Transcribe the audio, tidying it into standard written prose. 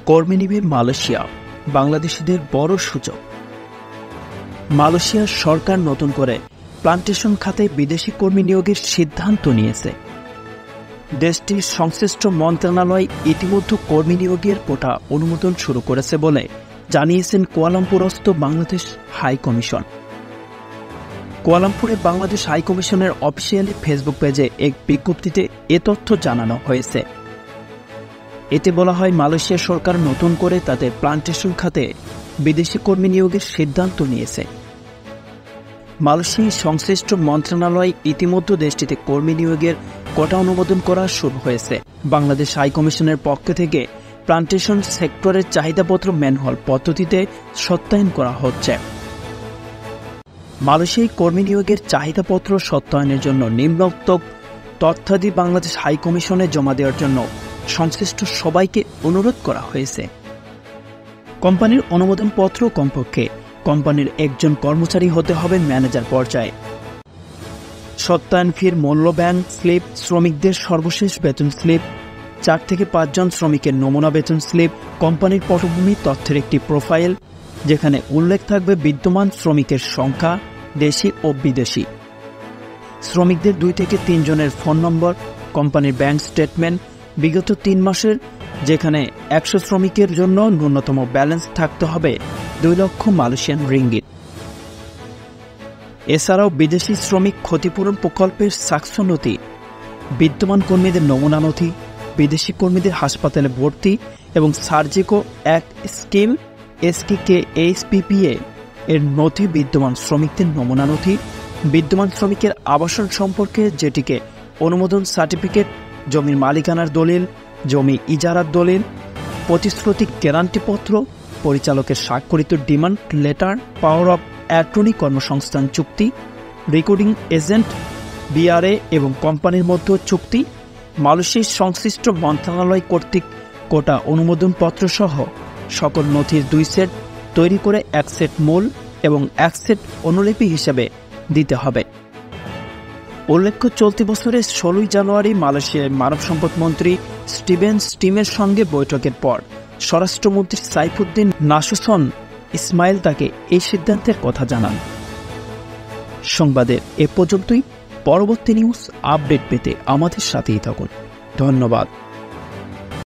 কর্মী নিবে মালয়েশিয়া, বাংলাদেশিদের বড় সূচক। মালয়েশিয়ার সরকার নতুন করে প্লান্টেশন খাতে বিদেশি কর্মী নিয়োগের সিদ্ধান্ত নিয়েছে। দেশটির সংশ্লিষ্ট মন্ত্রণালয় ইতিমধ্যে কর্মী নিয়োগের কোটা অনুমোদন শুরু করেছে বলে জানিয়েছেন কুয়ালালামপুরস্থ বাংলাদেশ হাই কমিশন। কুয়ালালামপুরে বাংলাদেশ হাই কমিশনের অফিসিয়ালি ফেসবুক পেজে এক বিজ্ঞপ্তিতে এ তথ্য জানানো হয়েছে। এতে বলা হয়, মালয়েশিয়া সরকার নতুন করে তাদের প্লান্টেশন খাতে বিদেশি কর্মী নিয়োগের সিদ্ধান্ত নিয়েছে। মালয়েশিয়ার সংশ্লিষ্ট মন্ত্রণালয় ইতিমধ্যে দেশটিতে কর্মী নিয়োগের কোটা অনুমোদন করা শুরু হয়েছে। বাংলাদেশ হাই কমিশনের পক্ষ থেকে প্লান্টেশন সেক্টরের চাহিদাপত্র ম্যানুয়াল পদ্ধতিতে সত্যায়ন করা হচ্ছে। মালয়েশিয়ায় কর্মী নিয়োগের চাহিদাপত্র সত্যায়নের জন্য নিম্নোক্ত তথ্যাদি বাংলাদেশ হাই কমিশনে জমা দেওয়ার জন্য সংশ্লিষ্ট সবাইকে অনুরোধ করা হয়েছে। কোম্পানির অনুমোদনপত্র কমপক্ষে কোম্পানির একজন কর্মচারী হতে হবে ম্যানেজার পর্যায়ে। সত্যায়ন ফির মূল্য ব্যাংক স্লিপ, শ্রমিকদের সর্বশেষ বেতন স্লিপ, 4 থেকে 5 জন শ্রমিকের নমুনা বেতন স্লিপ, কোম্পানির পটভূমি তথ্যের একটি প্রোফাইল যেখানে উল্লেখ থাকবে বিদ্যমান শ্রমিকের সংখ্যা, দেশি ও বিদেশি, শ্রমিকদের 2 থেকে 3 জনের ফোন নম্বর, কোম্পানির ব্যাংক স্টেটমেন্ট বিগত 3 মাসের, যেখানে 100 শ্রমিকের জন্য ন্যূনতম ব্যালেন্স থাকতে হবে 2 লক্ষ মালয়েশিয়ান রিঙ্গিত। এছাড়াও বিদেশি শ্রমিক ক্ষতিপূরণ প্রকল্পের সাকসেস নথি, বিদ্যমান কর্মীদের নমুনা নথি, বিদেশি কর্মীদের হাসপাতালে ভর্তি এবং সার্জিকো অ্যাক্ট স্কিম SKKHPPA এর নথি, বিদ্যমান শ্রমিকদের নমুনা নথি, বিদ্যমান শ্রমিকের আবাসন সম্পর্কে যেটিকে অনুমোদন সার্টিফিকেট, জমির মালিকানার দলিল, জমি ইজারার দলিল, প্রতিশ্রুতি গ্যারান্টিপত্র, পরিচালকের স্বাক্ষরিত demand letter, power of attorney কর্মসংস্থান চুক্তি, রেকর্ডিং এজেন্ট BRA এবং কোম্পানির মধ্যে চুক্তি, মালয়েশিয়ার সংশ্লিষ্ট মন্ত্রণালয় কর্তৃক কোটা অনুমোদনপত্র সহ সকল নথির 2 সেট তৈরি করে 1 সেট মূল এবং 1 সেট অনুলিপি হিসেবে দিতে হবে। উল্লেখ্য, চলতি বছরের 16 জানুয়ারি মালয়েশিয়ার মানব সম্পদ মন্ত্রী স্টিভেন স্টিমের সঙ্গে বৈঠকের পর স্বরাষ্ট্রমন্ত্রী সাইফুদ্দিন নাসুসন ইসমাইল তাকে এই সিদ্ধান্তের কথা জানান। সংবাদের এ পর্যন্তই। পরবর্তী নিউজ আপডেট পেতে আমাদের সাথেই থাকুন। ধন্যবাদ।